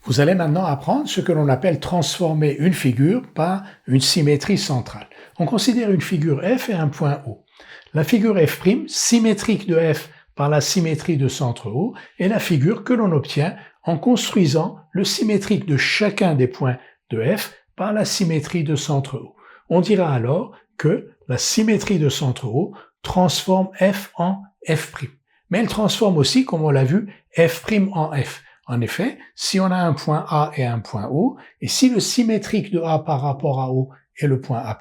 Vous allez maintenant apprendre ce que l'on appelle transformer une figure par une symétrie centrale. On considère une figure F et un point O. La figure F', symétrique de F par la symétrie de centre O, est la figure que l'on obtient en construisant le symétrique de chacun des points de F par la symétrie de centre O. On dira alors que la symétrie de centre O transforme F en F'. Mais elle transforme aussi, comme on l'a vu, F' en F. En effet, si on a un point A et un point O, et si le symétrique de A par rapport à O est le point A',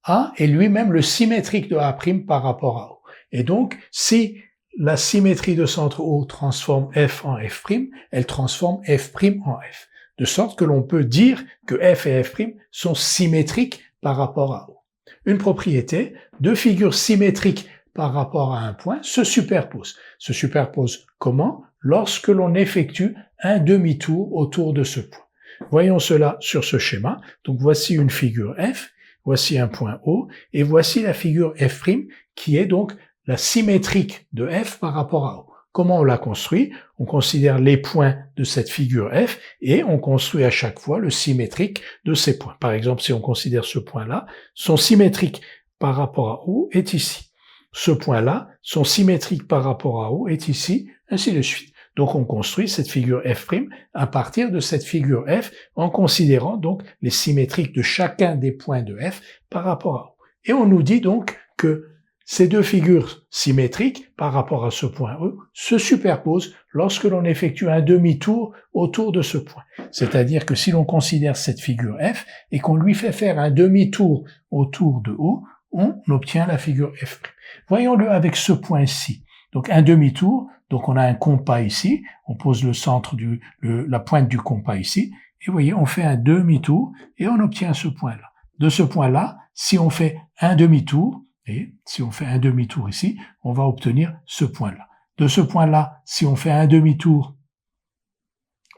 A est lui-même le symétrique de A' par rapport à O. Et donc, si la symétrie de centre O transforme F en F', elle transforme F' en F. De sorte que l'on peut dire que F et F' sont symétriques par rapport à O. Une propriété, deux figures symétriques par rapport à un point se superposent. Se superposent comment? Lorsque l'on effectue un demi-tour autour de ce point. Voyons cela sur ce schéma. Donc voici une figure F, voici un point O, et voici la figure F' qui est donc la symétrique de F par rapport à O. Comment on la construit? On considère les points de cette figure F et on construit à chaque fois le symétrique de ces points. Par exemple, si on considère ce point-là, son symétrique par rapport à O est ici. Ce point-là, son symétrique par rapport à O est ici, ainsi de suite. Donc on construit cette figure F' à partir de cette figure F en considérant donc les symétriques de chacun des points de F par rapport à O. Et on nous dit donc que ces deux figures symétriques par rapport à ce point E se superposent lorsque l'on effectue un demi-tour autour de ce point. C'est-à-dire que si l'on considère cette figure F et qu'on lui fait faire un demi-tour autour de O, on obtient la figure F'. Voyons-le avec ce point-ci. Donc un demi-tour, donc on a un compas ici, on pose le centre la pointe du compas ici, et vous voyez, on fait un demi-tour et on obtient ce point-là. De ce point-là, si on fait un demi-tour, et si on fait un demi-tour ici, on va obtenir ce point-là. De ce point-là, si on fait un demi-tour,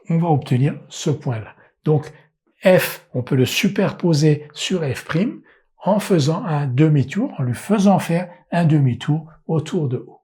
on va obtenir ce point-là. Donc F, on peut le superposer sur F' en faisant un demi-tour, en lui faisant faire un demi-tour autour de O.